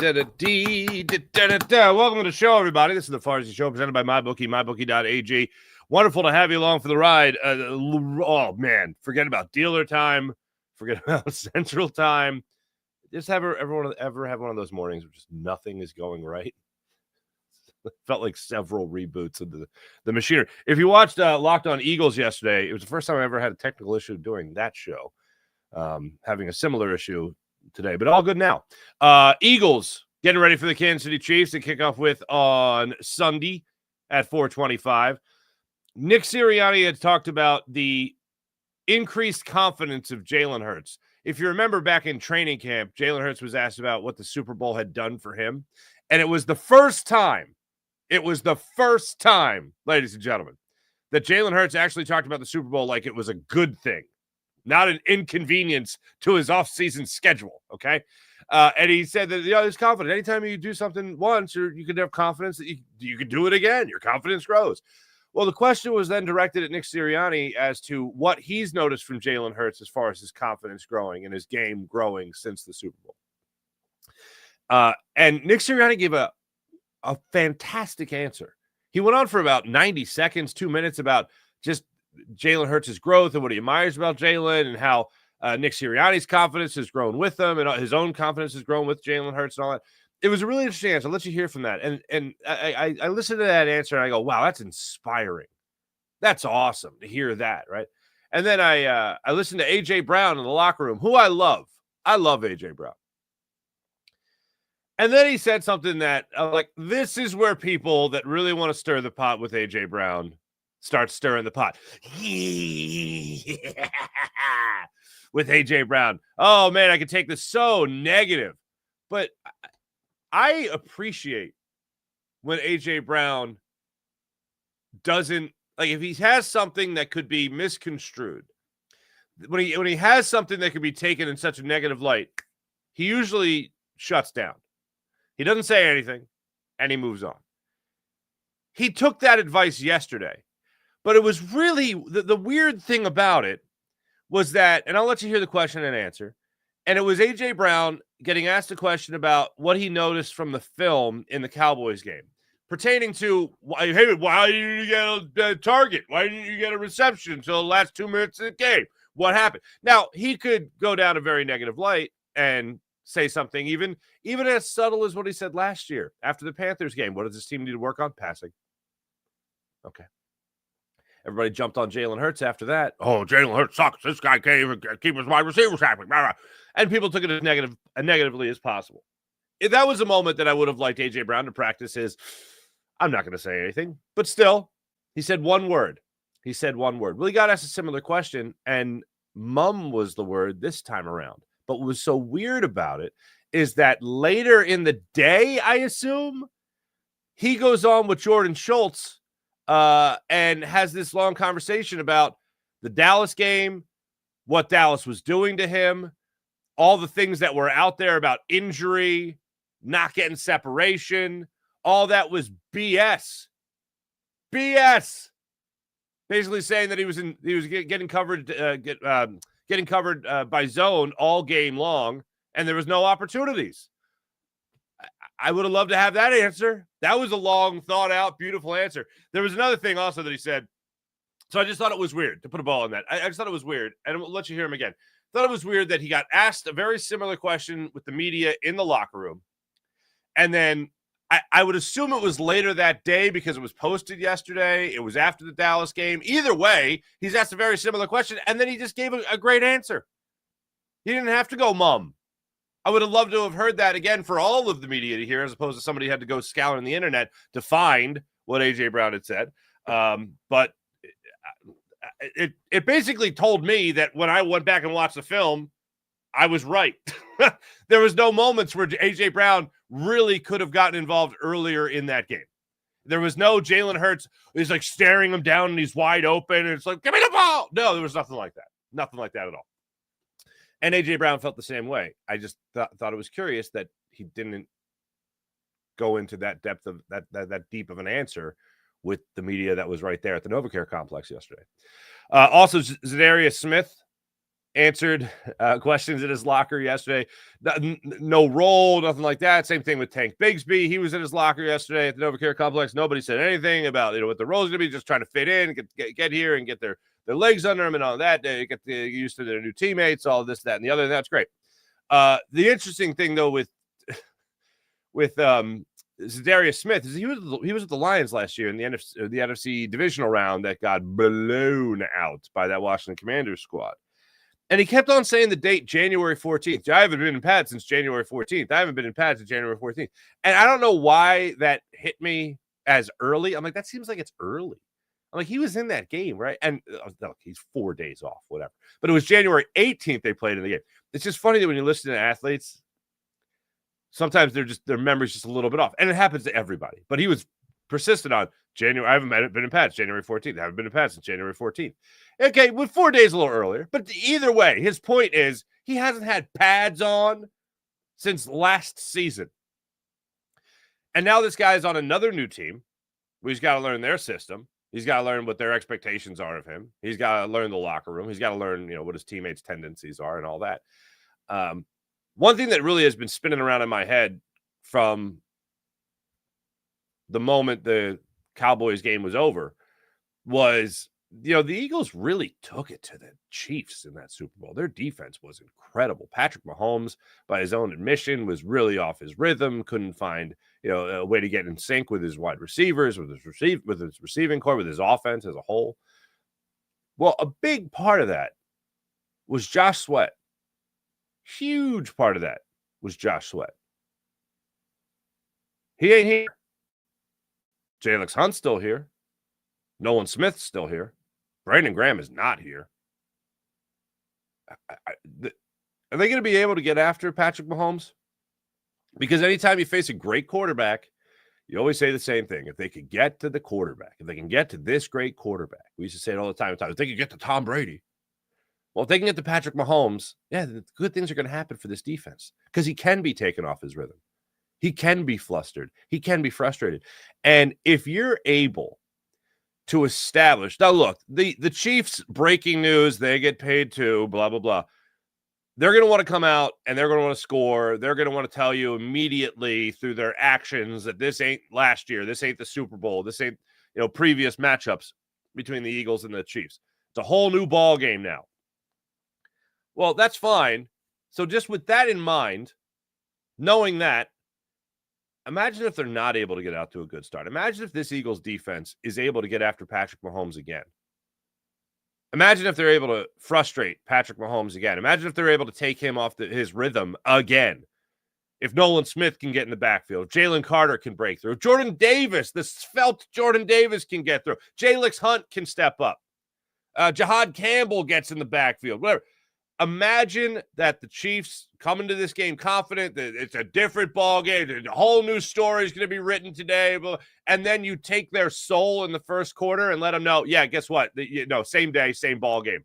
Welcome to the show, everybody. This is the Farsi Show presented by MyBookie, MyBookie.ag. Wonderful to have you along for the ride. Oh, man. Forget about dealer time. Forget about Central time. Just ever have one of those mornings where just nothing is going right? It felt like several reboots of the machinery. If you watched Locked on Eagles yesterday, it was the first time I ever had a technical issue during that show. Having a similar issue today, but all good now. Eagles getting ready for the Kansas City Chiefs to kick off with on Sunday at 4:25. Nick Sirianni had talked about the increased confidence of Jalen Hurts. If you remember back in training camp, Jalen Hurts was asked about what the Super Bowl had done for him, and it was the first time, ladies and gentlemen, that Jalen Hurts actually talked about the Super Bowl like it was a good thing, not an inconvenience to his offseason schedule, okay? And he said that, he's confident. Anytime you do something once, you can have confidence that you can do it again. Your confidence grows. Well, the question was then directed at Nick Sirianni as to what he's noticed from Jalen Hurts as far as his confidence growing and his game growing since the Super Bowl. And Nick Sirianni gave a fantastic answer. He went on for about 90 seconds, 2 minutes about just Jalen Hurts' growth and what he admires about Jalen and how Nick Sirianni's confidence has grown with him and his own confidence has grown with Jalen Hurts and all that. It was a really interesting answer. I'll let you hear from that. And I listened to that answer and I go, wow, that's inspiring. That's awesome to hear that, right? And then I listened to A.J. Brown in the locker room, who I love. I love A.J. Brown. And then he said something that, this is where people that really want to stir the pot with A.J. Brown start stirring the pot. With A.J. Brown. Oh, man, I could take this so negative. But I appreciate when A.J. Brown doesn't, if he has something that could be misconstrued, when he has something that could be taken in such a negative light, he usually shuts down. He doesn't say anything, and he moves on. He took that advice yesterday. But it was really, the weird thing about it was that, and I'll let you hear the question and answer, and it was A.J. Brown getting asked a question about what he noticed from the film in the Cowboys game, pertaining to, hey, why didn't you get a target? Why didn't you get a reception until the last 2 minutes of the game? What happened? Now, he could go down a very negative light and say something even as subtle as what he said last year after the Panthers game. What does this team need to work on? Passing. Okay. Everybody jumped on Jalen Hurts after that. Oh, Jalen Hurts sucks. This guy can't even keep his wide receivers happy. And people took it as negatively as possible. If that was a moment that I would have liked A.J. Brown to practice his, I'm not going to say anything, but still, he said one word. Well, he got asked a similar question, and mum was the word this time around. But what was so weird about it is that later in the day, I assume, he goes on with Jordan Schultz and has this long conversation about the Dallas game, what Dallas was doing to him, all the things that were out there about injury, not getting separation. All that was BS. BS. Basically saying that he was getting covered by zone all game long, and there was no opportunities. I would have loved to have that answer. That was a long, thought-out, beautiful answer. There was another thing also that he said. So I just thought it was weird to put a ball in that. I just thought it was weird, and I'll let you hear him again. Thought it was weird that he got asked a very similar question with the media in the locker room, and then I would assume it was later that day because it was posted yesterday. It was after the Dallas game. Either way, he's asked a very similar question, and then he just gave a great answer. He didn't have to go mum. I would have loved to have heard that again for all of the media to hear, as opposed to somebody had to go scouring the internet to find what A.J. Brown had said. But it basically told me that when I went back and watched the film, I was right. There was no moments where A.J. Brown really could have gotten involved earlier in that game. There was no Jalen Hurts is staring him down and he's wide open and it's like, give me the ball. No, there was nothing like that. Nothing like that at all. And A.J. Brown felt the same way. I just thought it was curious that he didn't go into that depth of that deep of an answer with the media that was right there at the NovaCare complex yesterday. Also, Zadarius Smith answered questions in his locker yesterday. No roll, nothing like that. Same thing with Tank Bigsby. He was in his locker yesterday at the NovaCare Complex. Nobody said anything about what the role's going to be, just trying to fit in, get here and get their legs under them and all that. They get used to their new teammates, all this, that, and the other. And that's great. The interesting thing, though, with Zadarius Smith is he was with the Lions last year in the NFC divisional round that got blown out by that Washington Commanders squad. And he kept on saying the date January 14th. I haven't been in pads since January 14th. I haven't been in pads since January 14th. And I don't know why that hit me as early. I'm like, that seems like it's early. I'm like, he was in that game, right? And look, he's 4 days off, whatever. But it was January 18th they played in the game. It's just funny that when you listen to athletes, sometimes their memory's just a little bit off. And it happens to everybody. But he was persistent on January. I haven't been in pads January 14th. I haven't been in pads since January 14th. Okay, with 4 days a little earlier. But either way, his point is he hasn't had pads on since last season. And now this guy's on another new team. He's got to learn their system. He's got to learn what their expectations are of him. He's got to learn the locker room. He's got to learn, what his teammates' tendencies are and all that. One thing that really has been spinning around in my head from the moment the Cowboys game was over was, the Eagles really took it to the Chiefs in that Super Bowl. Their defense was incredible. Patrick Mahomes, by his own admission, was really off his rhythm, couldn't find, a way to get in sync with his wide receivers, with his receiving core, with his offense as a whole. Well, a big part of that was Josh Sweat. Huge part of that was Josh Sweat. He ain't here. Jalen Hunt's still here. Nolan Smith's still here. Brandon Graham is not here. Are they going to be able to get after Patrick Mahomes? Because anytime you face a great quarterback, you always say the same thing. If they could get to the quarterback, if they can get to this great quarterback, we used to say it all the time. If they could get to Tom Brady, well, if they can get to Patrick Mahomes, yeah, good things are going to happen for this defense because he can be taken off his rhythm. He can be flustered. He can be frustrated. And if you're able to establish, now look, the Chiefs, breaking news, they get paid too, blah, blah, blah. They're going to want to come out and they're going to want to score. They're going to want to tell you immediately through their actions that this ain't last year. This ain't the Super Bowl. This ain't, previous matchups between the Eagles and the Chiefs. It's a whole new ball game now. Well, that's fine. So just with that in mind, knowing that, imagine if they're not able to get out to a good start. Imagine if this Eagles defense is able to get after Patrick Mahomes again. Imagine if they're able to frustrate Patrick Mahomes again. Imagine if they're able to take him off his rhythm again. If Nolan Smith can get in the backfield, Jalen Carter can break through. Jordan Davis, the svelte Jordan Davis can get through. Jalen Hunt can step up. Jahad Campbell gets in the backfield, whatever. Imagine that the Chiefs come into this game confident that it's a different ball game. A whole new story is going to be written today. And then you take their soul in the first quarter and let them know, yeah, guess what? Same day, same ball game.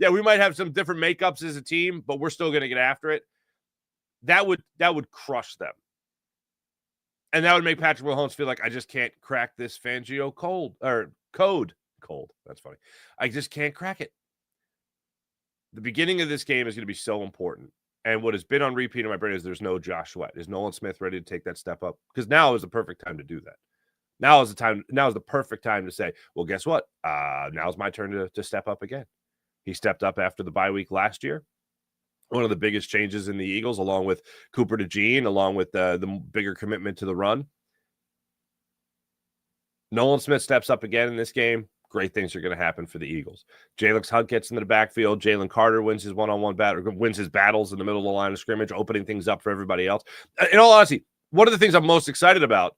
We might have some different makeups as a team, but we're still going to get after it. That would crush them. And that would make Patrick Mahomes feel like I just can't crack this Fangio code. That's funny. I just can't crack it. The beginning of this game is going to be so important. And what has been on repeat in my brain is there's no Josh Sweat. Is Nolan Smith ready to take that step up? Because now is the perfect time to do that. Now is the perfect time to say, well, guess what? Now's my turn to step up again. He stepped up after the bye week last year. One of the biggest changes in the Eagles, along with Cooper DeJean, along with the bigger commitment to the run. Nolan Smith steps up again in this game. Great things are going to happen for the Eagles. Jalen Hunt gets into the backfield. Jalen Carter wins his one-on-one battle, wins his battles in the middle of the line of scrimmage, opening things up for everybody else. In all honesty, one of the things I'm most excited about,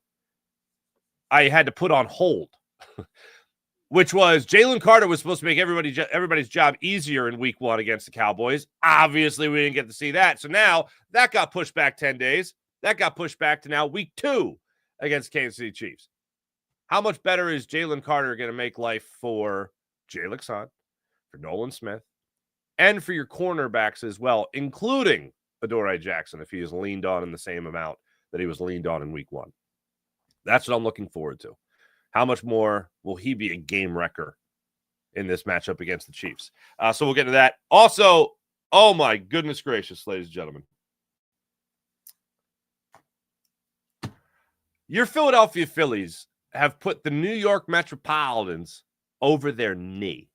I had to put on hold, which was Jalen Carter was supposed to make everybody's job easier in week 1 against the Cowboys. Obviously, we didn't get to see that. So now that got pushed back 10 days. That got pushed back to now week 2 against Kansas City Chiefs. How much better is Jalen Carter going to make life for Jalen Hunt, for Nolan Smith, and for your cornerbacks as well, including Adoree Jackson, if he is leaned on in the same amount that he was leaned on in week 1? That's what I'm looking forward to. How much more will he be a game wrecker in this matchup against the Chiefs. So we'll get to that. Also, oh my goodness gracious, ladies and gentlemen. Your Philadelphia Phillies have put the New York Metropolitans over their knee.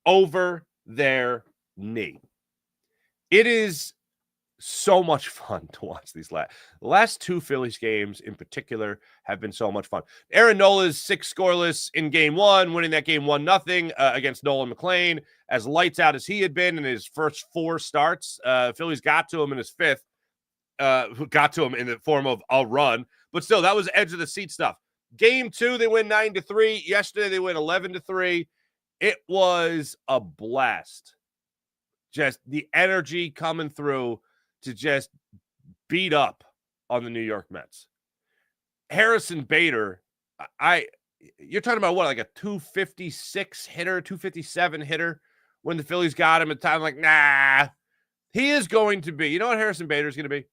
Over their knee. It is so much fun to watch these last two Phillies games in particular have been so much fun. Aaron Nola's 6 scoreless in game 1, winning that game 1-0 against Nolan McLean. As lights out as he had been in his first 4 starts, Phillies got to him in his 5th. Got to him in the form of a run, but still, that was edge of the seat stuff. Game 2, they win 9-3. Yesterday, they win 11-3. It was a blast. Just the energy coming through to just beat up on the New York Mets. Harrison Bader, you're talking about what, like a 256 hitter, 257 hitter when the Phillies got him at the time? Like, nah, he is going to be, you know what Harrison Bader is going to be?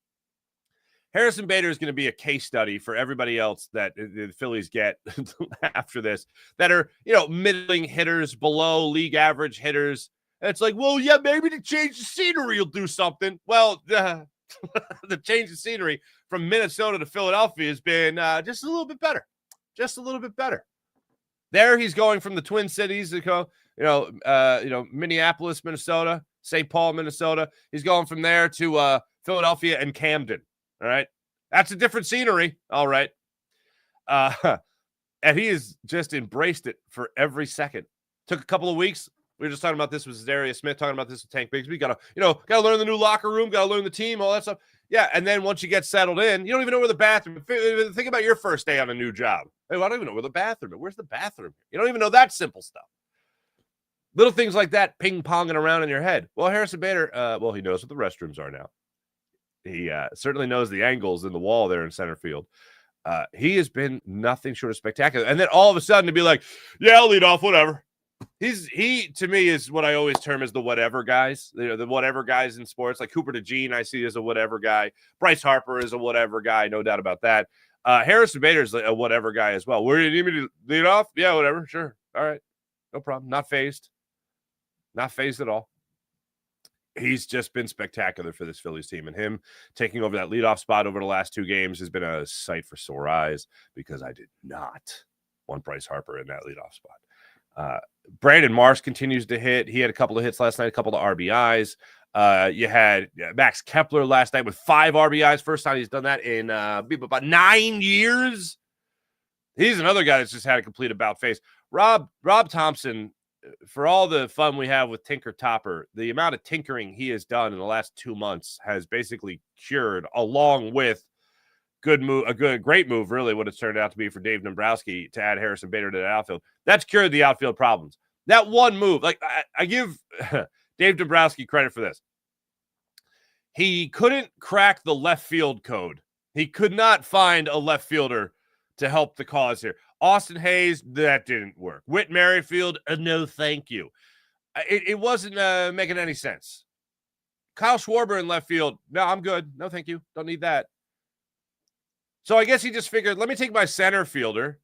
Harrison Bader is going to be a case study for everybody else that the Phillies get after this that are, middling hitters, below league average hitters. And it's like, well, yeah, maybe to change the scenery will do something. Well, the change of scenery from Minnesota to Philadelphia has been just a little bit better. Just a little bit better. There he's going from the Twin Cities to Minneapolis, Minnesota, St. Paul, Minnesota. He's going from there to Philadelphia and Camden. All right. That's a different scenery. All right. And he has just embraced it for every second. Took a couple of weeks. We were just talking about this with Darius Smith, talking about this with Tank Bigsby. Got to learn the new locker room, got to learn the team, all that stuff. Yeah, and then once you get settled in, you don't even know where the bathroom. Think about your first day on a new job. Hey, well, I don't even know where the bathroom is. Where's the bathroom? You don't even know that simple stuff. Little things like that ping-ponging around in your head. Well, Harrison Bader, he knows what the restrooms are now. He certainly knows the angles in the wall there in center field. He has been nothing short of spectacular. And then all of a sudden to be like, yeah, I'll lead off, whatever. He to me is what I always term as the whatever guys. The whatever guys in sports, like Cooper DeJean, I see as a whatever guy. Bryce Harper is a whatever guy, no doubt about that. Harrison Bader is a whatever guy as well. Where do you need me to lead off? Yeah, whatever, sure, all right, no problem. Not phased at all. He's just been spectacular for this Phillies team, and him taking over that leadoff spot over the last 2 games has been a sight for sore eyes because I did not want Bryce Harper in that leadoff spot. Brandon Marsh continues to hit. He had a couple of hits last night, a couple of RBIs. You had Max Kepler last night with 5 RBIs. First time he's done that in about 9 years. He's another guy that's just had a complete about face. Rob Thompson, for all the fun we have with Tinker Topper, the amount of tinkering he has done in the last 2 months has basically cured, along with great move, really, what it's turned out to be for Dave Dombrowski to add Harrison Bader to the outfield. That's cured the outfield problems. That one move, like I give Dave Dombrowski credit for this. He couldn't crack the left field code. He could not find a left fielder to help the cause here. Austin Hayes, that didn't work. Whit Merrifield, no thank you. It wasn't making any sense. Kyle Schwarber in left field, no, I'm good. No thank you. Don't need that. So I guess he just figured, let me take my center fielder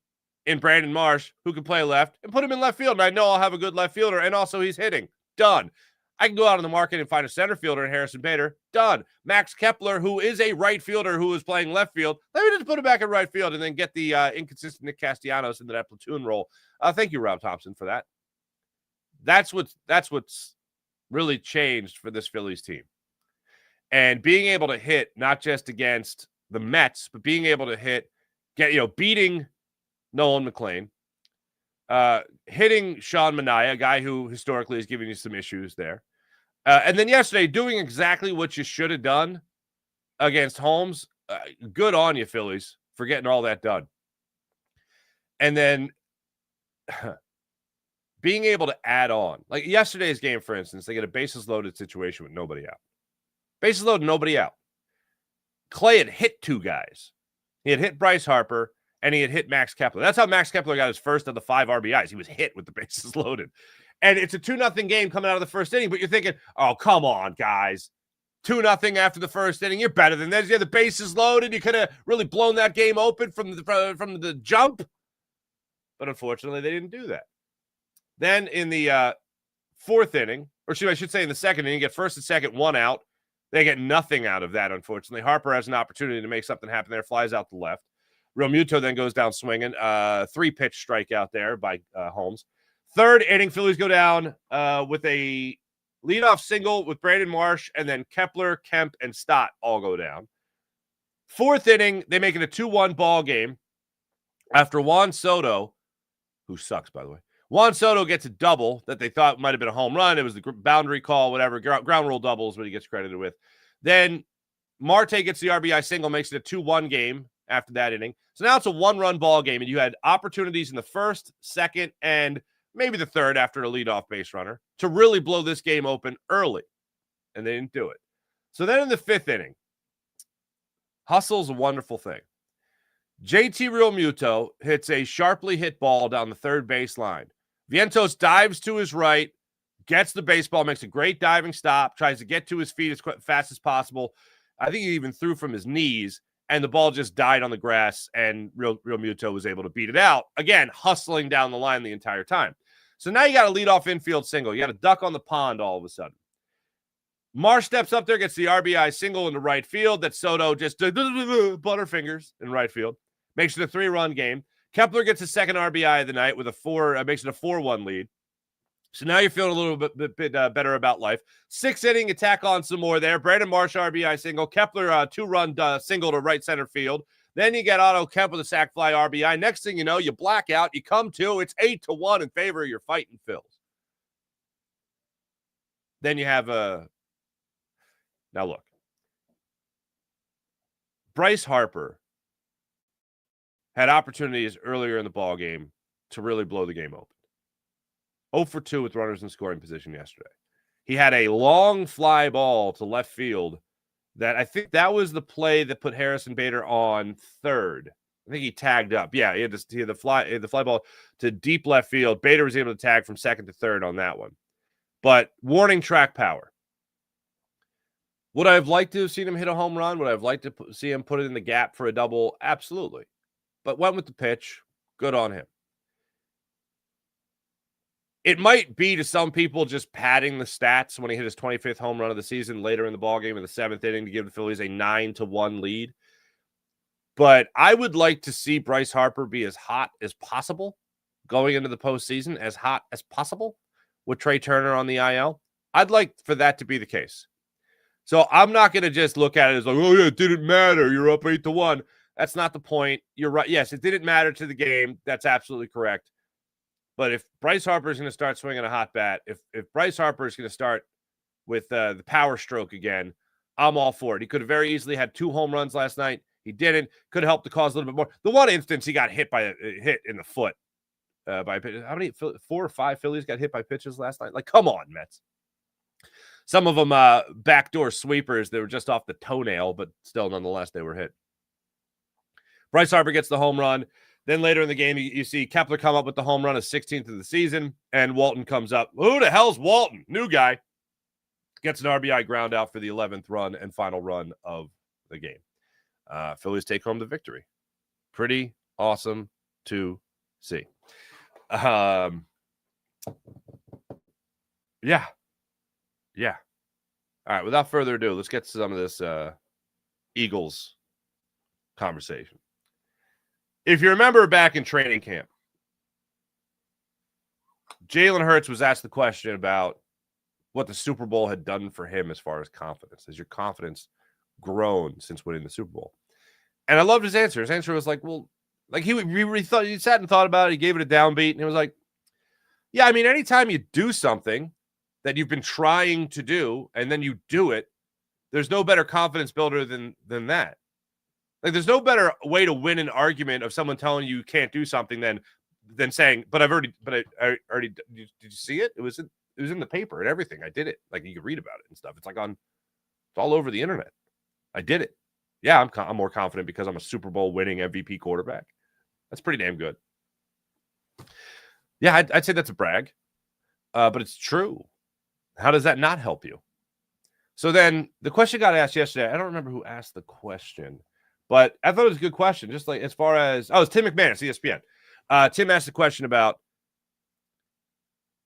in Brandon Marsh, who can play left, and put him in left field. And I know I'll have a good left fielder, and also he's hitting. Done. I can go out on the market and find a center fielder in Harrison Bader. Done. Max Kepler, who is a right fielder who is playing left field. Let me just put him back in right field and then get the inconsistent Nick Castellanos into that platoon role. Thank you, Rob Thompson, for that. That's what's really changed for this Phillies team. And being able to hit not just against the Mets, but being able to beating Nolan McLean, hitting Sean Manaea, a guy who historically has given you some issues there. And then yesterday, doing exactly what you should have done against Holmes. Good on you, Phillies, for getting all that done. And then being able to add on. Like yesterday's game, for instance, they get a bases loaded situation with nobody out. Bases loaded, nobody out. Clay had hit 2 guys. He had hit Bryce Harper, and he had hit Max Kepler. That's how Max Kepler got his first of the 5 RBIs. He was hit with the bases loaded. And it's a 2-0 game coming out of the first inning, but you're thinking, oh, come on, guys. 2-0 after the first inning. You're better than this. You had the bases loaded. You could have really blown that game open from the jump. But unfortunately, they didn't do that. Then in the fourth inning, or I should say in the second inning, you get first and second, one out. They get nothing out of that, unfortunately. Harper has an opportunity to make something happen there, flies out the left. Real Muto then goes down swinging. 3-pitch strikeout there by Holmes. Third inning, Phillies go down with a leadoff single with Brandon Marsh, and then Kepler, Kemp, and Stott all go down. Fourth inning, they make it a 2-1 ball game after Juan Soto, who sucks, by the way. Juan Soto gets a double that they thought might have been a home run. It was the boundary call, whatever. Ground rule double is what he gets credited with. Then Marte gets the RBI single, makes it a 2-1 game after that inning. So now it's a 1-run ball game, and you had opportunities in the first, second, and maybe the third after a leadoff base runner to really blow this game open early, and they didn't do it. So then in the fifth inning, hustle's a wonderful thing. JT Realmuto hits a sharply hit ball down the third baseline. Vientos dives to his right, gets the baseball, makes a great diving stop, tries to get to his feet as fast as possible. I think he even threw from his knees, and the ball just died on the grass, and Realmuto was able to beat it out. Again, hustling down the line the entire time. So now you got a leadoff infield single. You got a duck on the pond all of a sudden. Marsh steps up there, gets the RBI single into right field that Soto just butterfingers in right field. Makes it a 3-run game. Kepler gets a second RBI of the night with makes it a 4-1 lead. So now you're feeling a little bit better about life. Sixth inning, attack on some more there. Brandon Marsh RBI single. Kepler 2-run single to right center field. Then you get Otto Kemp with a sac fly RBI. Next thing you know, you black out. You come to. It's 8-1 in favor of your fighting Phils. Then you have now look. Bryce Harper had opportunities earlier in the ball game to really blow the game open. 0 for 2 with runners in scoring position yesterday. He had a long fly ball to left field that I think that was the play that put Harrison Bader on third. I think he tagged up. Yeah, he had the fly ball to deep left field. Bader was able to tag from second to third on that one. But warning track power. Would I have liked to have seen him hit a home run? Would I have liked to see him put it in the gap for a double? Absolutely. But went with the pitch. Good on him. It might be to some people just padding the stats when he hit his 25th home run of the season later in the ballgame in the seventh inning to give the Phillies a 9-1 lead. But I would like to see Bryce Harper be as hot as possible going into the postseason, as hot as possible with Trey Turner on the IL. I'd like for that to be the case. So I'm not going to just look at it as like, oh, yeah, it didn't matter. You're up 8-1. That's not the point. You're right. Yes, it didn't matter to the game. That's absolutely correct. But if Bryce Harper is going to start swinging a hot bat, if Bryce Harper is going to start with the power stroke again, I'm all for it. He could have very easily had 2 home runs last night. He didn't. Could have helped the cause a little bit more. The one instance he got hit in the foot by how many 4 or 5 Phillies got hit by pitches last night? Like, come on, Mets. Some of them backdoor sweepers. They were just off the toenail, but still, nonetheless, they were hit. Bryce Harper gets the home run. Then later in the game, you see Kepler come up with the home run, his 16th of the season, and Walton comes up. Who the hell's Walton? New guy. Gets an RBI ground out for the 11th run and final run of the game. Phillies take home the victory. Pretty awesome to see. Yeah. All right, without further ado, let's get to some of this Eagles conversation. If you remember back in training camp, Jalen Hurts was asked the question about what the Super Bowl had done for him as far as confidence. Has your confidence grown since winning the Super Bowl? And I loved his answer. His answer was like, well, like he sat and thought about it. He gave it a downbeat, and it was like, yeah, I mean, anytime you do something that you've been trying to do and then you do it, there's no better confidence builder than that. Like, there's no better way to win an argument of someone telling you can't do something than saying, I already did you see it? It was in the paper and everything. I did it. Like, you can read about it and stuff. It's all over the internet. I did it. Yeah, I'm more confident because I'm a Super Bowl winning MVP quarterback. That's pretty damn good. Yeah, I'd say that's a brag, but it's true. How does that not help you? So then the question got asked yesterday. I don't remember who asked the question, but I thought it was a good question. Just like as far as, it's Tim McManus, ESPN. Tim asked a question about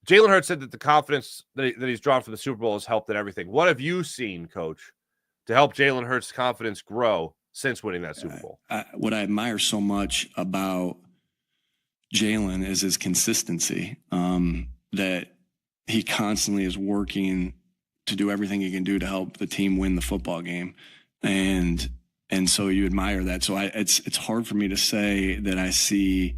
Jalen Hurts said that the confidence that he's drawn for the Super Bowl has helped in everything. What have you seen, Coach, to help Jalen Hurts' confidence grow since winning that Super Bowl? What I admire so much about Jalen is his consistency, that he constantly is working to do everything he can do to help the team win the football game. And so you admire that. So it's hard for me to say that I see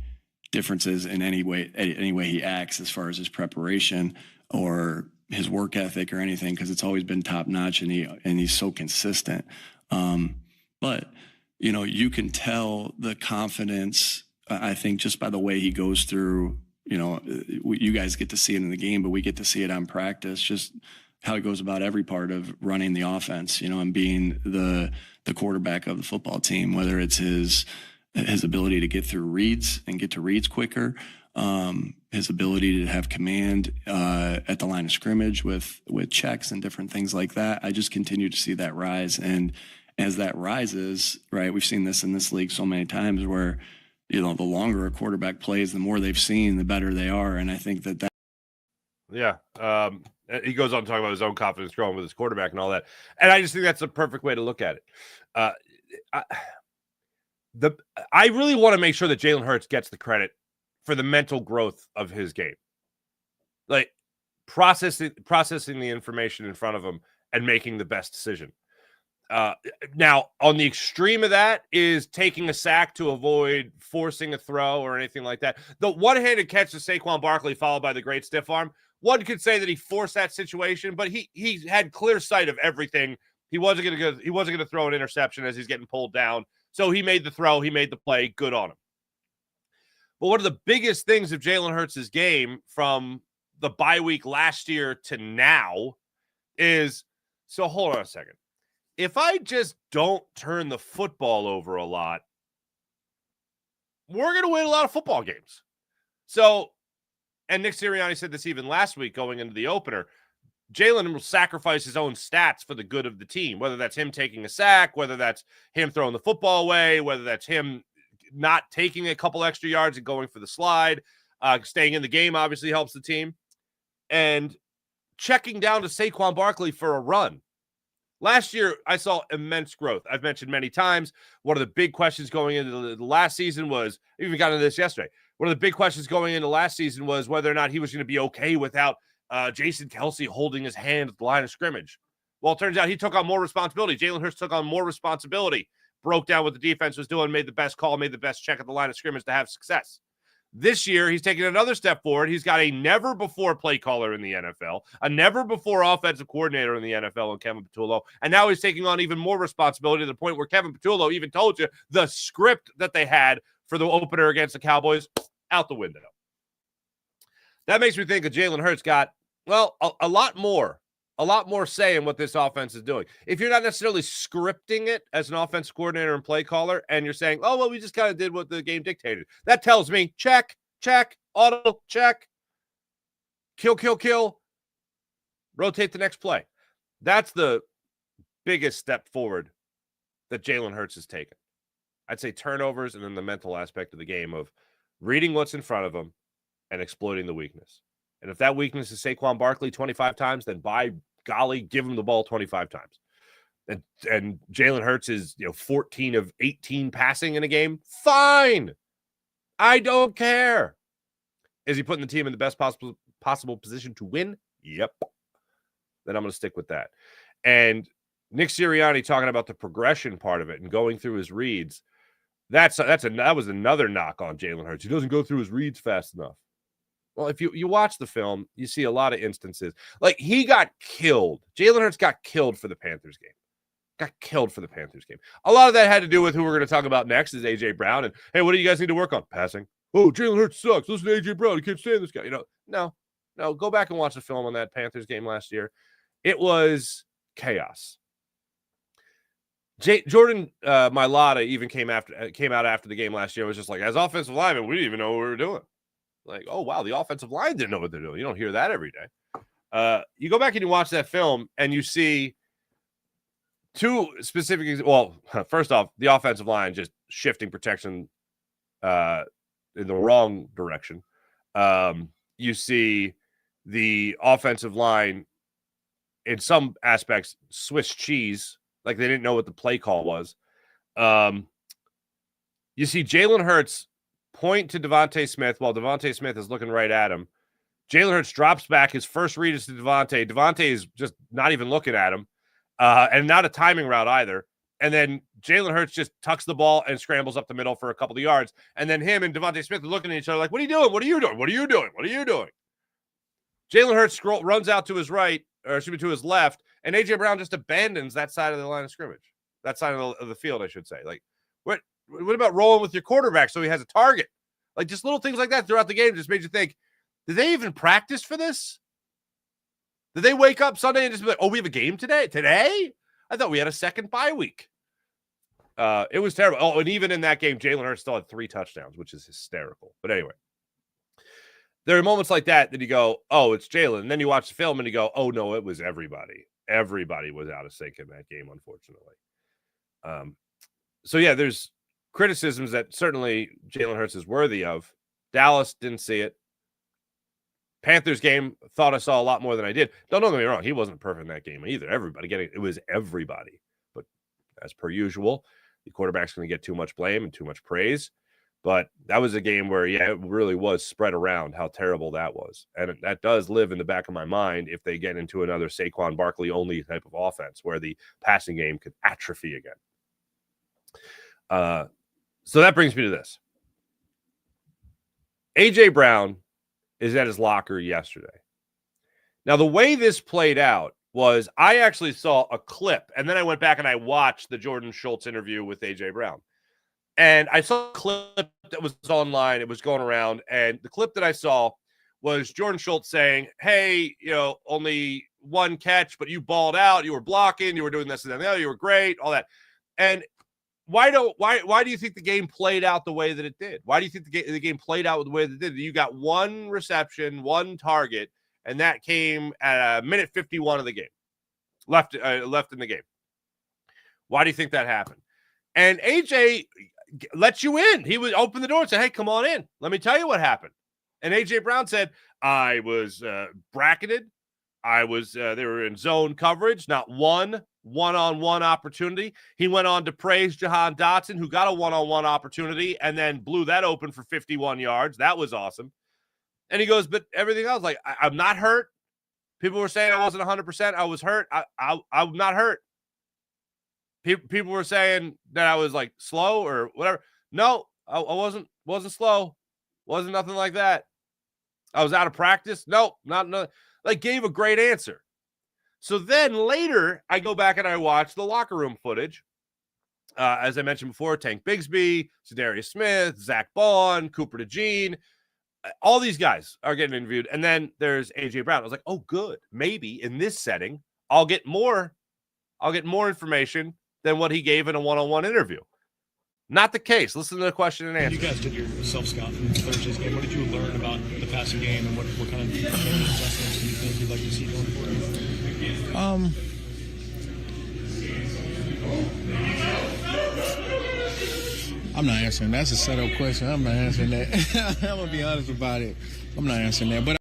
differences in any way he acts as far as his preparation or his work ethic or anything, because it's always been top notch, and he's so consistent. But you can tell the confidence, I think, just by the way he goes through. You guys get to see it in the game, but we get to see it on practice, just how he goes about every part of running the offense, and being the quarterback of the football team, whether it's his ability to get through reads and get to reads quicker, his ability to have command at the line of scrimmage with checks and different things like that. I just continue to see that rise. And as that rises, right, we've seen this in this league so many times where, the longer a quarterback plays, the more they've seen, the better they are. And I think that. Yeah. He goes on to talk about his own confidence growing with his quarterback and all that. And I just think that's a perfect way to look at it. I really want to make sure that Jalen Hurts gets the credit for the mental growth of his game. Like processing the information in front of him and making the best decision. Now, on the extreme of that is taking a sack to avoid forcing a throw or anything like that. The one-handed catch to Saquon Barkley followed by the great stiff arm, one could say that he forced that situation, but he had clear sight of everything. He wasn't going to throw an interception as he's getting pulled down. So he made the throw, he made the play, good on him. But one of the biggest things of Jalen Hurts' game from the bye week last year to now is, so hold on a second. If I just don't turn the football over a lot, we're going to win a lot of football games. So, and Nick Sirianni said this even last week going into the opener, Jalen will sacrifice his own stats for the good of the team, whether that's him taking a sack, whether that's him throwing the football away, whether that's him not taking a couple extra yards and going for the slide. Staying in the game obviously helps the team. And checking down to Saquon Barkley for a run. Last year, I saw immense growth. I've mentioned many times, one of the big questions going into the last season was, I even got into this yesterday, one of the big questions going into last season was whether or not he was going to be okay without Jason Kelce holding his hand at the line of scrimmage. Well, it turns out he took on more responsibility. Jalen Hurts took on more responsibility, broke down what the defense was doing, made the best call, made the best check at the line of scrimmage to have success. This year, he's taking another step forward. He's got a never-before play caller in the NFL, a never-before offensive coordinator in the NFL in Kevin Patullo, and now he's taking on even more responsibility to the point where Kevin Patullo even told you the script that they had for the opener against the Cowboys out the window. That makes me think that Jalen Hurts got, well, a lot more say in what this offense is doing. If you're not necessarily scripting it as an offensive coordinator and play caller, and you're saying, oh, well, we just kind of did what the game dictated. That tells me, check, auto, check, kill, rotate the next play. That's the biggest step forward that Jalen Hurts has taken. I'd say turnovers and then the mental aspect of the game of reading what's in front of him and exploiting the weakness. And if that weakness is Saquon Barkley 25 times, then by golly, give him the ball 25 times. And Jalen Hurts is 14 of 18 passing in a game. Fine. I don't care. Is he putting the team in the best possible position to win? Yep. Then I'm going to stick with that. And Nick Sirianni talking about the progression part of it and going through his reads. That was another knock on Jalen Hurts. He doesn't go through his reads fast enough. Well, if you watch the film, you see a lot of instances. Like, he got killed. Jalen Hurts got killed for the Panthers game. A lot of that had to do with who we're going to talk about next is A.J. Brown. And, hey, what do you guys need to work on? Passing. Oh, Jalen Hurts sucks. Listen to A.J. Brown. You can't stand this guy. No. Go back and watch the film on that Panthers game last year. It was chaos. Jordan Mailata even came out after the game last year. It was just like, as offensive linemen, we didn't even know what we were doing. Like, oh, wow, the offensive line didn't know what they're doing. You don't hear that every day. You go back and you watch that film and you see two specific – well, first off, the offensive line just shifting protection in the wrong direction. You see the offensive line, in some aspects, Swiss cheese, like they didn't know what the play call was. You see Jalen Hurts point to Devontae Smith while Devontae Smith is looking right at him. Jalen Hurts drops back. His first read is to Devontae. Devontae is just not even looking at him, and not a timing route either. And then Jalen Hurts just tucks the ball and scrambles up the middle for a couple of yards. And then him and Devontae Smith are looking at each other like, what are you doing? What are you doing? What are you doing? What are you doing? Jalen Hurts runs out to his right, or excuse me, to his left, and A.J. Brown just abandons that side of the line of scrimmage. That side of the field, I should say. Like, what about rolling with your quarterback so he has a target? Like, just little things like that throughout the game just made you think, did they even practice for this? Did they wake up Sunday and just be like, oh, we have a game today? Today? I thought we had a second bye week. It was terrible. Oh, and even in that game, Jalen Hurts still had 3 touchdowns, which is hysterical. But anyway, there are moments like that you go, oh, it's Jalen. And then you watch the film and you go, oh, no, it was everybody. Everybody was out of sync in that game, unfortunately. So, yeah, there's criticisms that certainly Jalen Hurts is worthy of. Dallas didn't see it. Panthers game, thought I saw a lot more than I did. Don't get me wrong. He wasn't perfect in that game either. It was everybody. But as per usual, the quarterback's going to get too much blame and too much praise. But that was a game where, yeah, it really was spread around how terrible that was. And that does live in the back of my mind if they get into another Saquon Barkley-only type of offense where the passing game could atrophy again. So that brings me to this. A.J. Brown is at his locker yesterday. Now, the way this played out was I actually saw a clip, and then I went back and I watched the Jordan Schultz interview with A.J. Brown. And I saw a clip that was online. It was going around. And the clip that I saw was Jordan Schultz saying, hey, only one catch, but you balled out. You were blocking. You were doing this and that. You were great, all that. And why do you think the game played out the way that it did? Why do you think the game played out the way that it did? You got one reception, one target, and that came at minute 51 of the game. Left in the game. Why do you think that happened? And AJ let you in. He would open the door and say, hey, come on in. Let me tell you what happened. And A.J. Brown said, I was bracketed. They were in zone coverage, not one-on-one opportunity. He went on to praise Jahan Dotson, who got a one-on-one opportunity and then blew that open for 51 yards. That was awesome. And he goes, but everything else, like, I'm not hurt. People were saying I wasn't 100%. I was hurt. I'm not hurt. People were saying that I was like slow or whatever. No, I wasn't slow. Wasn't nothing like that. I was out of practice. No, not like gave a great answer. So then later I go back and I watch the locker room footage. As I mentioned before, Tank Bigsby, Zadarius Smith, Zach Bond, Cooper DeJean, all these guys are getting interviewed. And then there's A.J. Brown. I was like, oh, good. Maybe in this setting, I'll get more information than what he gave in a one-on-one interview. Not the case. Listen to the question and answer. You guys did your self-scout from Thursday's game. What did you learn about the passing game, and what kind of adjustments do you think you'd like to see going forward? I'm not answering. That's a set-up question. I'm not answering that. I'm going to be honest about it. I'm not answering that. But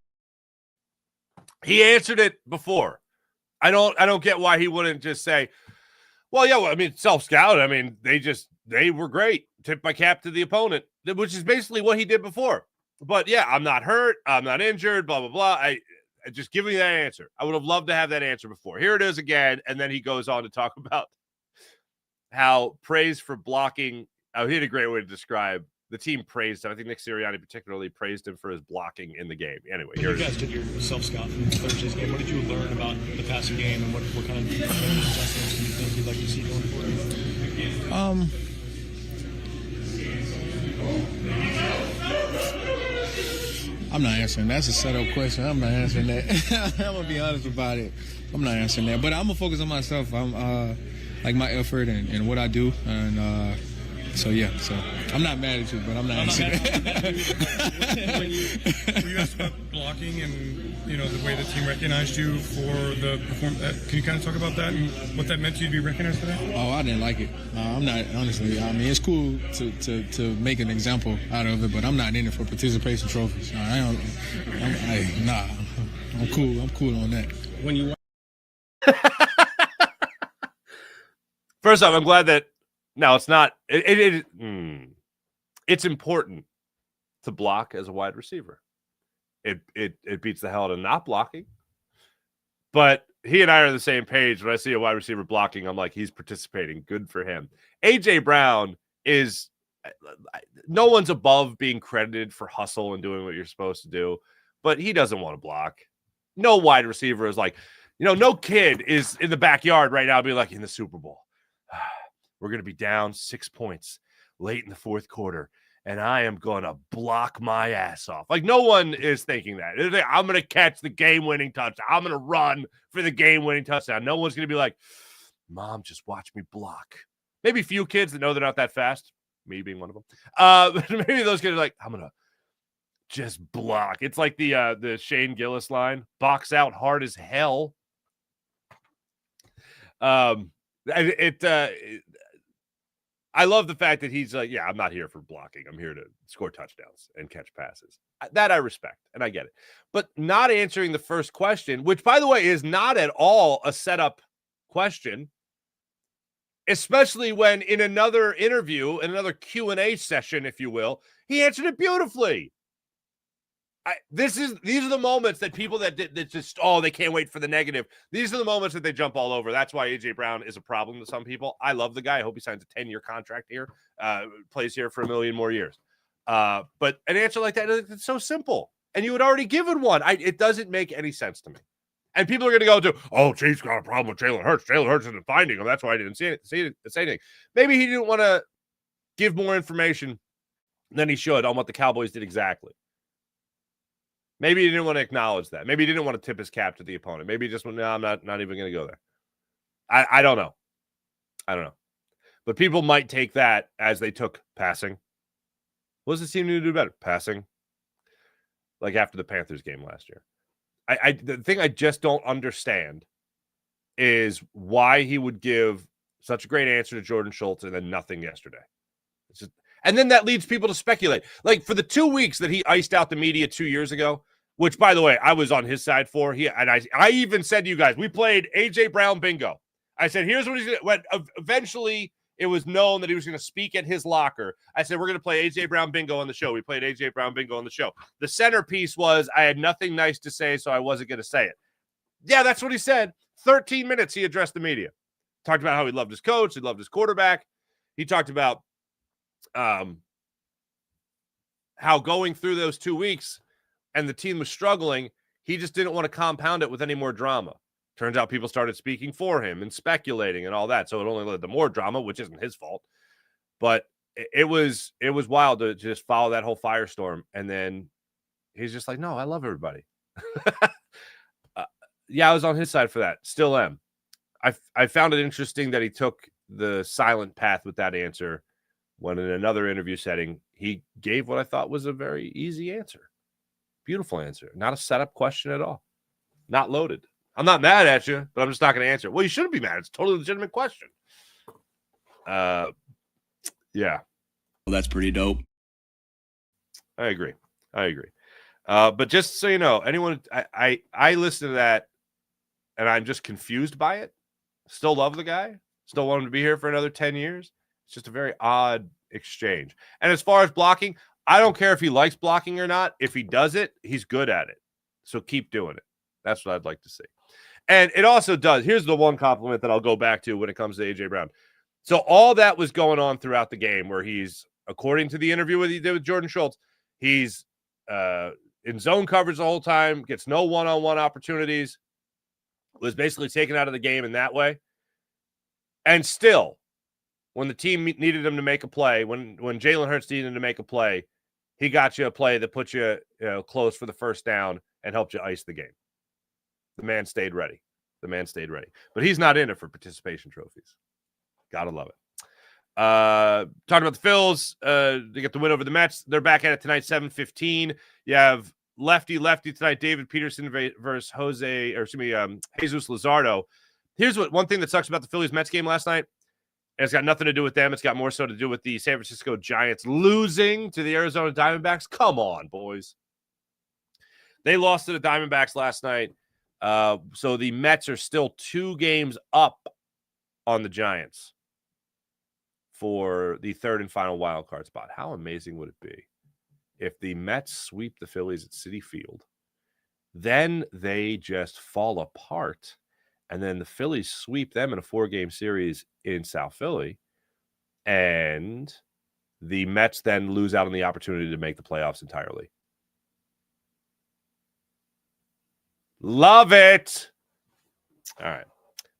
he answered it before. I don't get why he wouldn't just say, well, yeah, I mean, self-scout. I mean, they were great. Tip my cap to the opponent, which is basically what he did before. But yeah, I'm not hurt. I'm not injured, blah, blah, blah. I just give me that answer. I would have loved to have that answer before. Here it is again. And then he goes on to talk about how praise for blocking. Oh, he had a great way to describe the team praised him. I think Nick Sirianni particularly praised him for his blocking in the game. Anyway, you guys did your self-scout from Thursday's game. What did you learn about the passing game, and what kind of adjustments do you think you'd like to see going forward? I'm not answering. That's a set-up question. I'm not answering that. I'm going to be honest about it. I'm not answering that. But I'm going to focus on myself. I'm like my effort and what I do. And so, yeah. So I'm not mad at you, but I'm not answering that. When you asked about blocking and, the way the team recognized you for the performance, can you kind of talk about that and what that meant to you to be recognized for that? Oh, I didn't like it. I'm not, honestly. I mean, it's cool to make an example out of it, but I'm not in it for participation trophies. Nah. I'm cool. I'm cool on that. When you First off, I'm glad that no, it's not. It's important to block as a wide receiver. It beats the hell out of not blocking. But he and I are on the same page. When I see a wide receiver blocking, I'm like, he's participating. Good for him. A.J. Brown is – no one's above being credited for hustle and doing what you're supposed to do, but he doesn't want to block. No wide receiver is like – no kid is in the backyard right now being like, in the Super Bowl, we're going to be down 6 points late in the fourth quarter, and I am going to block my ass off. Like, no one is thinking that. They're like, I'm going to catch the game-winning touchdown. I'm going to run for the game-winning touchdown. No one's going to be like, Mom, just watch me block. Maybe a few kids that know they're not that fast, me being one of them. Maybe those kids are like, I'm going to just block. It's like the Shane Gillis line, box out hard as hell. I love the fact that he's like, yeah, I'm not here for blocking. I'm here to score touchdowns and catch passes. That I respect, and I get it. But not answering the first question, which, by the way, is not at all a setup question, especially when in another interview, in another Q&A session, if you will, he answered it beautifully. These are the moments that people that just, they can't wait for the negative. These are the moments that they jump all over. That's why A.J. Brown is a problem to some people. I love the guy. I hope he signs a 10-year contract here, plays here for 1 million more years. But an answer like that, it's so simple. And you had already given one. It doesn't make any sense to me. And people are going to go to, Chiefs got a problem with Jalen Hurts. Jalen Hurts isn't finding him. That's why I didn't say anything. Maybe he didn't want to give more information than he should on what the Cowboys did exactly. Maybe he didn't want to acknowledge that. Maybe he didn't want to tip his cap to the opponent. Maybe he just went, no, I'm not even going to go there. I don't know. But people might take that as they took passing. What does the team need to do better? Passing. Like after the Panthers game last year. The thing I just don't understand is why he would give such a great answer to Jordan Schultz and then nothing yesterday. And then that leads people to speculate. Like for the 2 weeks that he iced out the media 2 years ago, which, by the way, I was on his side for. I even said to you guys, we played A.J. Brown bingo. I said, here's what he's going to – when eventually it was known that he was going to speak at his locker. I said, we're going to play A.J. Brown bingo on the show. We played A.J. Brown bingo on the show. The centerpiece was I had nothing nice to say, so I wasn't going to say it. Yeah, that's what he said. 13 minutes he addressed the media. Talked about how he loved his coach. He loved his quarterback. He talked about how going through those 2 weeks and the team was struggling, he just didn't want to compound it with any more drama. Turns out people started speaking for him and speculating and all that, so it only led to more drama, which isn't his fault. But it was wild to just follow that whole firestorm, and then he's just like, no, I love everybody. Yeah, I was on his side for that. Still am. I found it interesting that he took the silent path with that answer when in another interview setting, he gave what I thought was a very easy answer. Beautiful answer. Not a setup question at all. Not loaded. I'm not mad at you, but I'm just not going to answer it. Well, you shouldn't be mad. It's a totally legitimate question. Yeah. Well, that's pretty dope. I agree. But just so you know, anyone, I listen to that and I'm just confused by it. Still love the guy. Still want him to be here for another 10 years. It's just a very odd exchange. And as far as blocking, I don't care if he likes blocking or not. If he does it, he's good at it. So keep doing it. That's what I'd like to see. And it also does. Here's the one compliment that I'll go back to when it comes to A.J. Brown. So all that was going on throughout the game where he's, according to the interview that he did with Jordan Schultz, he's in zone coverage the whole time, gets no one-on-one opportunities, was basically taken out of the game in that way. And still, when the team needed him to make a play, when Jalen Hurts needed him to make a play, he got you a play that put you, close for the first down and helped you ice the game. The man stayed ready. But he's not in it for participation trophies. Gotta love it. Talking about the Phillies, they get the win over the Mets. They're back at it tonight, 7:15. You have lefty tonight, David Peterson versus Jesus Luzardo. Here's one thing that sucks about the Phillies-Mets game last night. And it's got nothing to do with them. It's got more so to do with the San Francisco Giants losing to the Arizona Diamondbacks. Come on, boys. They lost to the Diamondbacks last night. So the Mets are still 2 games up on the Giants for the third and final wild card spot. How amazing would it be if the Mets sweep the Phillies at Citi Field? Then they just fall apart, and then the Phillies sweep them in a 4-game series in South Philly, and the Mets then lose out on the opportunity to make the playoffs entirely. Love it. All right.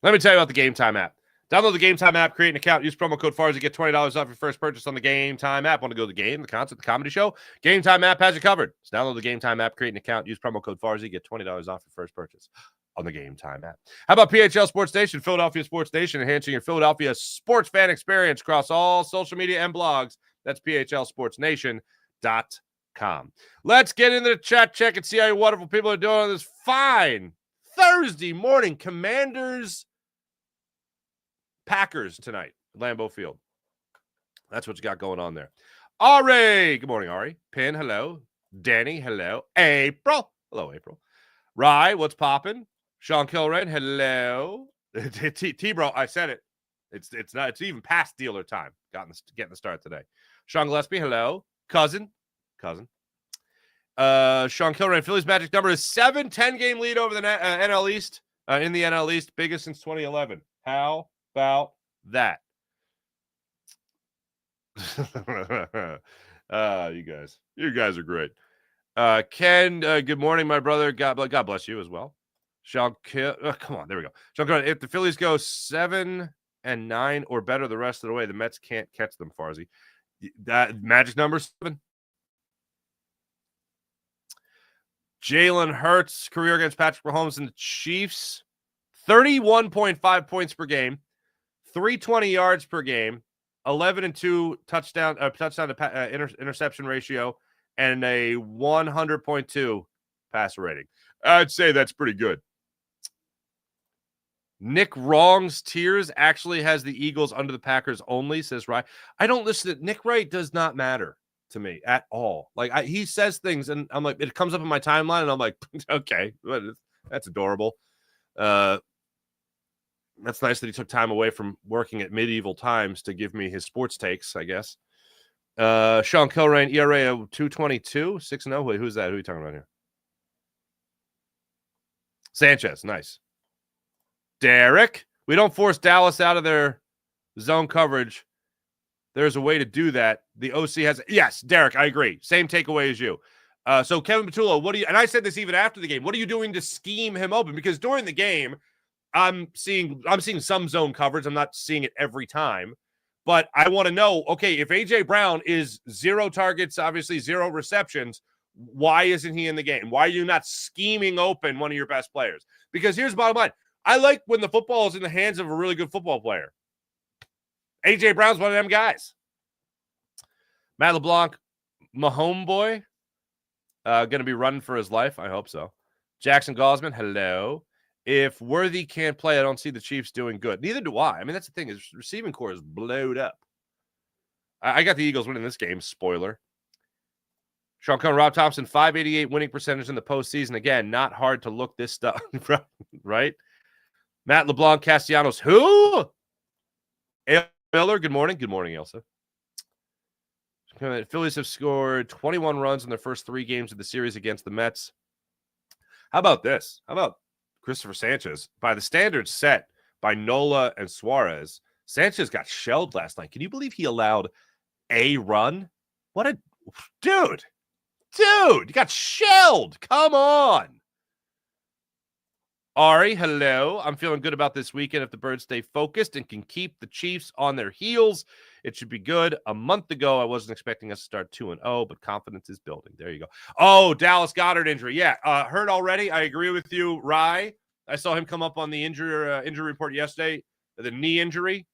Let me tell you about the Game Time app. Download the Game Time app, create an account, use promo code FARS to get $20 off your first purchase on the Game Time app. Want to go to the game, the concert, the comedy show? Game Time app has you covered. So download the Game Time app, create an account, use promo code FARS to get $20 off your first purchase on the Game Time app. How about PHL Sports Nation, Philadelphia Sports Nation, enhancing your Philadelphia sports fan experience across all social media and blogs? That's phlsportsnation.com. Let's get into the chat check and see how you wonderful people are doing on this fine Thursday morning. Commanders Packers tonight at Lambeau Field. That's what you got going on there. Ari, good morning, Ari. Pin, hello. Danny, hello. April, hello, April. Rye, what's popping? Sean Kilrain, hello. T-Bro, I said it. It's not. It's even past dealer time. Getting the start today. Sean Gillespie, hello. Cousin. Sean Kilrain, Phillies magic number is 7. 10-game lead over the NL East. In the NL East, biggest since 2011. How about that? You guys are great. Ken, good morning, my brother. God bless you as well. Sean, come on, there we go. Sean, if the Phillies go 7-9 or better the rest of the way, the Mets can't catch them, Farzy. That magic number 7. Jalen Hurts, career against Patrick Mahomes and the Chiefs, 31.5 points per game, 320 yards per game, 11-2 touchdown to interception ratio, and a 100.2 passer rating. I'd say that's pretty good. Nick Wrong's Tears actually has the Eagles under the Packers only, says Ryan. I don't listen to Nick Wright. Does not matter to me at all. Like he says things and I'm like, it comes up in my timeline and I'm like, okay, that's adorable. That's nice that he took time away from working at medieval times to give me his sports takes, I guess. Sean Kilrain, ERA of 2.22, 6-0. Wait, who's that? Who are you talking about here? Sanchez, nice. Derek, we don't force Dallas out of their zone coverage. There's a way to do that. The OC has, yes, Derek, I agree. Same takeaway as you. So Kevin Patullo, and I said this even after the game, what are you doing to scheme him open? Because during the game, I'm seeing some zone coverage. I'm not seeing it every time, but I want to know, okay, if AJ Brown is 0 targets, obviously 0 receptions, why isn't he in the game? Why are you not scheming open one of your best players? Because here's the bottom line. I like when the football is in the hands of a really good football player. AJ Brown's one of them guys. Matt LeBlanc, my homeboy, going to be running for his life. I hope so. Jackson Gosman, hello. If Worthy can't play, I don't see the Chiefs doing good. Neither do I. I mean, that's the thing. His receiving core is blowed up. I got the Eagles winning this game. Spoiler. Sean Cohen, Rob Thompson, 588 winning percentage in the postseason. Again, not hard to look this stuff, right? Matt LeBlanc, Castellanos, who? Miller, good morning. Good morning, Elsa. Phillies have scored 21 runs in their first 3 games of the series against the Mets. How about this? How about Christopher Sanchez? By the standards set by Nola and Suarez, Sanchez got shelled last night. Can you believe he allowed a run? What a dude. Dude, you got shelled. Come on. Ari, hello. I'm feeling good about this weekend if the Birds stay focused and can keep the Chiefs on their heels. It should be good. A month ago, I wasn't expecting us to start 2-0, but confidence is building. There you go. Oh, Dallas Goedert injury. Yeah, hurt already. I agree with you, Rye. I saw him come up on the injury report yesterday, the knee injury.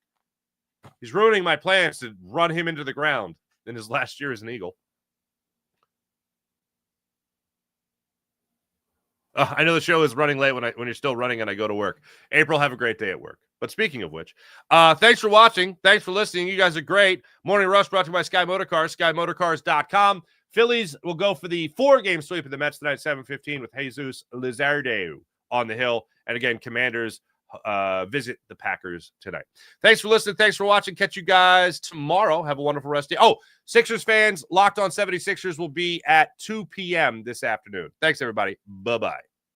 He's ruining my plans to run him into the ground in his last year as an Eagle. I know the show is running late when you're still running and I go to work. April, have a great day at work. But speaking of which, thanks for watching. Thanks for listening. You guys are great. Morning Rush brought to you by Sky Motorcars, SkyMotorcars.com. Phillies will go for the 4-game sweep of the Mets tonight, 7:15, with Jesus Luzardo on the hill. And again, Commanders visit the Packers tonight. Thanks for listening. Thanks for watching. Catch you guys tomorrow. Have a wonderful rest of the day. Oh, Sixers fans, Locked On 76ers will be at 2 p.m. this afternoon. Thanks, everybody. Bye-bye.